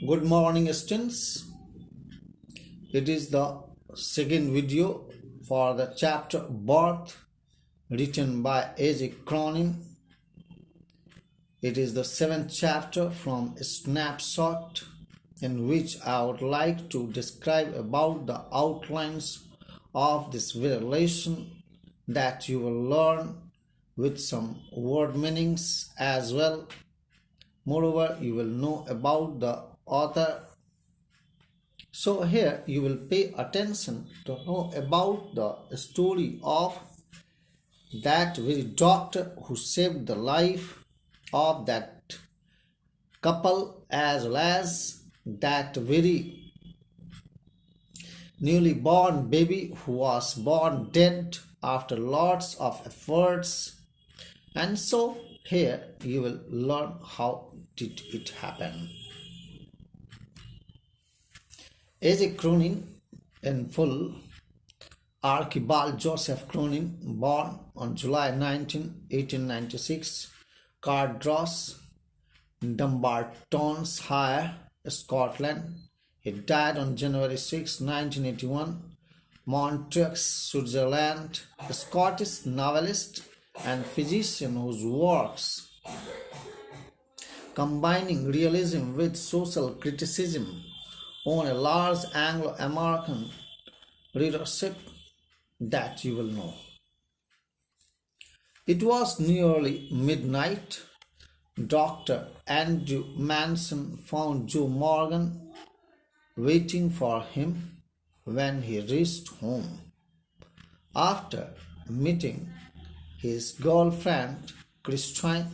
Good morning, students. It is the second video for the chapter Birth written by A.J. Cronin. It is the seventh chapter from Snapshot, in which I would like to describe about the outlines of this relation that you will learn with some word meanings as well. Moreover, you will know about the author. So here you will pay attention to know about the story of that very doctor who saved the life of that couple, as well as that very newly born baby who was born dead after lots of efforts. And so here you will learn how did it happen. A.J. Cronin in full. Archibald Joseph Cronin, born on July 19, 1896, Cardross, Dumbartonshire, Scotland. He died on January 6, 1981, Montreux, Switzerland, a Scottish novelist and physician whose works, combining realism with social criticism, own a large Anglo-American readership that you will know. It was nearly midnight. Dr. Andrew Manson found Joe Morgan waiting for him when he reached home. After meeting his girlfriend, Christine,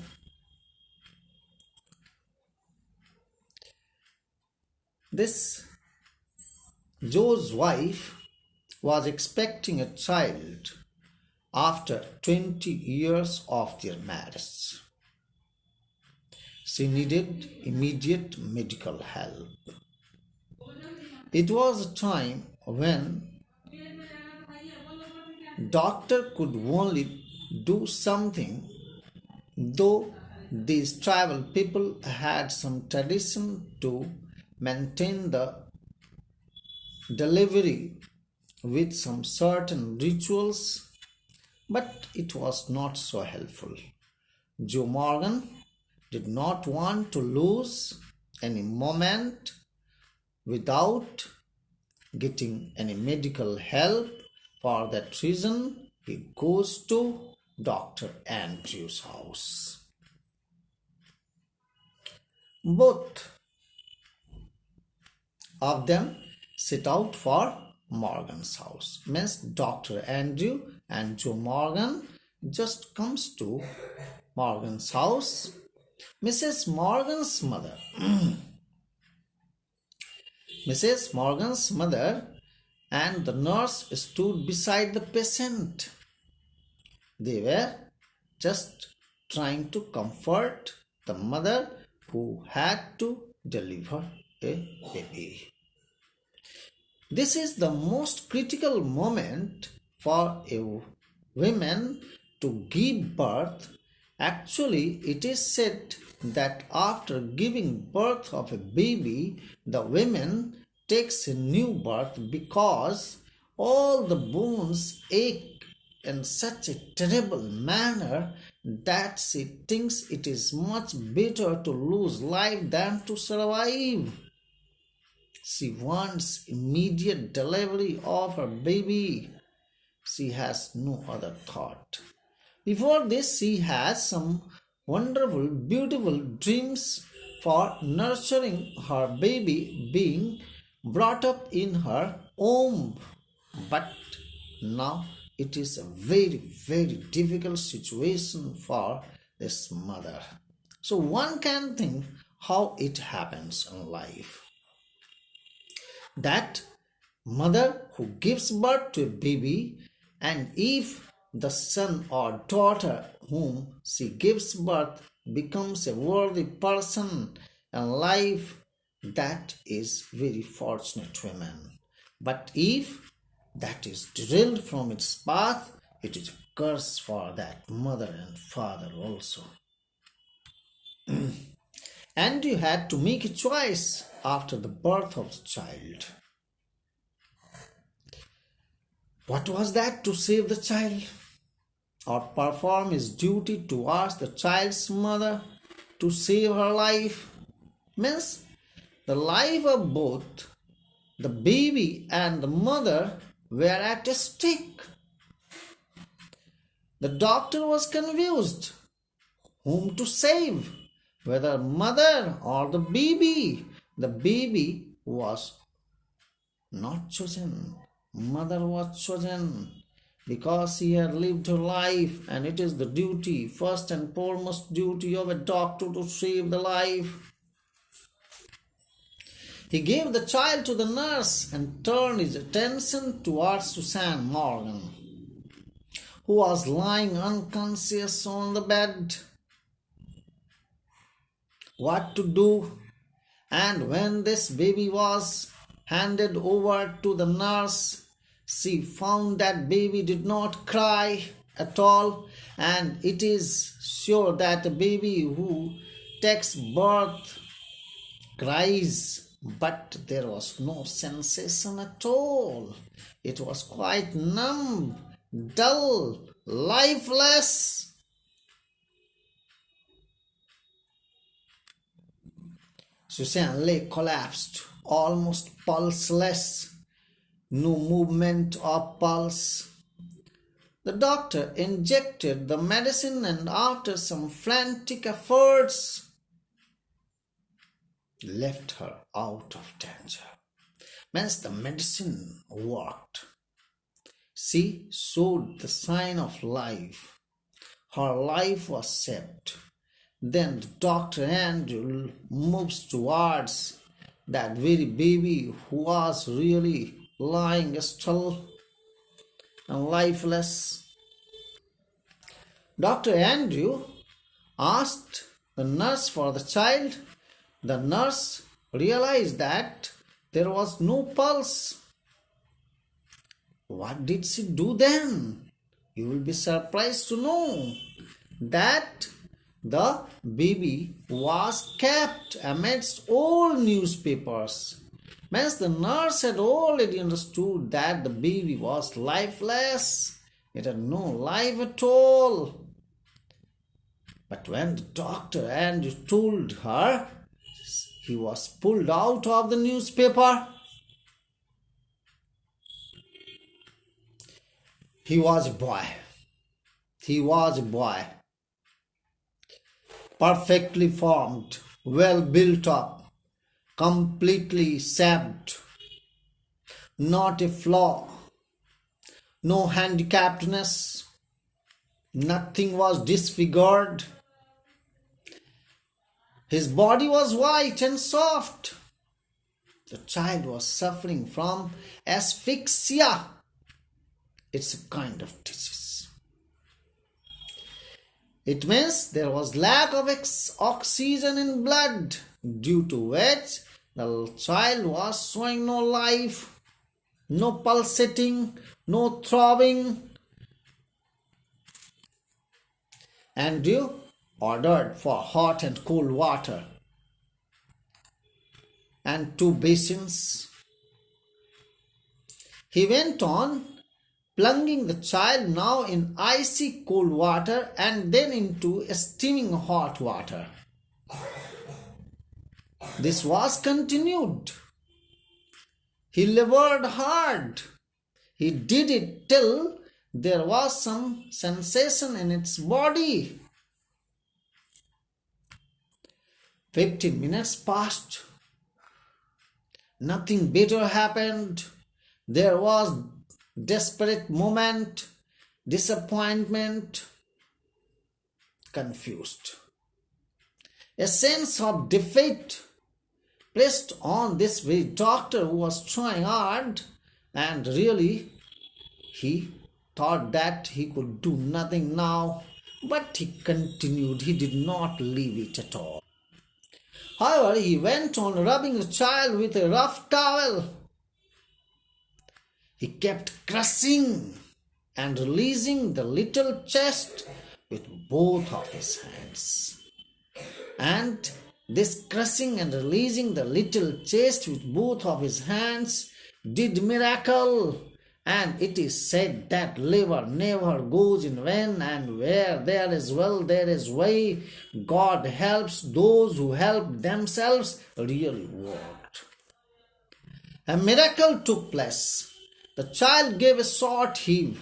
Joe's wife was expecting a child after 20 years of their marriage. She needed immediate medical help. It was a time when doctor could only do something, though these tribal people had some tradition to maintain the delivery with some certain rituals, but it was not so helpful. Joe Morgan did not want to lose any moment without getting any medical help. For that reason, he goes to Dr. Andrew's house. Both of them set out for Morgan's house. Means Dr. Andrew and Joe Morgan just comes to Morgan's house. Mrs. Morgan's mother Mrs. Morgan's mother and the nurse stood beside the patient. They were just trying to comfort the mother who had to deliver a baby. This is the most critical moment for a woman to give birth. Actually, it is said that after giving birth of a baby, the woman takes a new birth because all the bones ache in such a terrible manner that she thinks it is much better to lose life than to survive. She wants immediate delivery of her baby. She has no other thought. Before this, she has some wonderful, beautiful dreams for nurturing her baby being brought up in her womb. But now it is a very, very difficult situation for this mother. So one can think how it happens in life. That mother who gives birth to a baby, and if the son or daughter whom she gives birth becomes a worthy person in life, that is very fortunate woman. But if that is derailed from its path, it is a curse for that mother and father also. And you had to make a choice after the birth of the child. What was that? To save the child or perform his duty towards the child's mother to save her life. Means the life of both the baby and the mother were at stake. The doctor was confused whom to save, whether mother or the baby. The baby was not chosen. Mother was chosen because she had lived her life, and it is the duty, first and foremost duty of a doctor to save the life. He gave the child to the nurse and turned his attention towards Susan Morgan, who was lying unconscious on the bed. What to do? And when this baby was handed over to the nurse, she found that baby did not cry at all, and it is sure that a baby who takes birth cries, but there was no sensation at all. It was quite numb, dull, lifeless. Susan lay collapsed, almost pulseless, no movement or pulse. The doctor injected the medicine, and after some frantic efforts, left her out of danger. Means the medicine worked. She showed the sign of life. Her life was saved. Then Dr. Andrew moves towards that very baby who was really lying still and lifeless. Dr. Andrew asked the nurse for the child. The nurse realized that there was no pulse. What did she do then? You will be surprised to know that the baby was kept amidst all newspapers. Means the nurse had already understood that the baby was lifeless. It had no life at all. But when the doctor Andrew told her, he was pulled out of the newspaper. He was a boy. He was a boy. Perfectly formed, well built up, completely shaped. Not a flaw. No handicappedness. Nothing was disfigured. His body was white and soft. The child was suffering from asphyxia. It's a kind of disease. It means there was lack of oxygen in blood, due to which the child was showing no life, no pulsating, no throbbing. Andrew ordered for hot and cold water and 2 basins. He went on plunging the child now in icy cold water and then into steaming hot water. This was continued. He labored hard. He did it till there was some sensation in its body. 15 minutes passed. Nothing better happened. There was desperate moment, disappointment, confused. A sense of defeat pressed on this very doctor who was trying hard, and really he thought that he could do nothing now, but he continued. He did not leave it at all. However, he went on rubbing the child with a rough towel. He kept crushing and releasing the little chest with both of his hands. And This crushing and releasing the little chest with both of his hands did miracle. And it is said that labor never goes in vain, and where there is will, there is way. God helps those who help themselves really worked. A miracle took place. The child gave a short heave.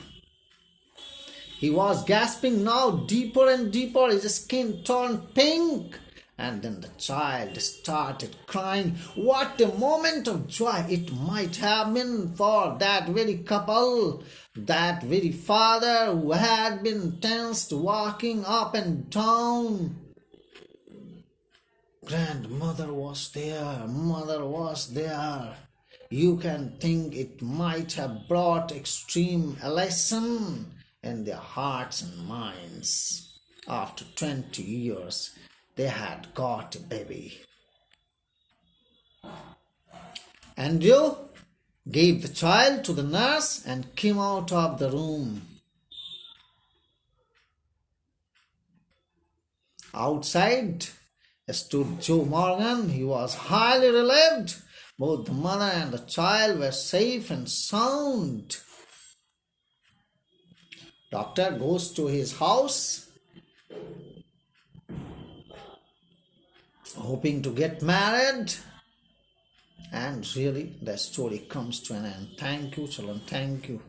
He was gasping now deeper and deeper. His skin turned pink. And then the child started crying. What a moment of joy it might have been for that very couple, that very father who had been tensed walking up and down. Grandmother was there, mother was there. You can think it might have brought extreme elation in their hearts and minds. After 20 years, they had got a baby. Andrew gave the child to the nurse and came out of the room. Outside stood Joe Morgan. He was highly relieved. Both the mother and the child were safe and sound. Doctor goes to his house, hoping to get married, and really the story comes to an end. Thank you, children. Thank you.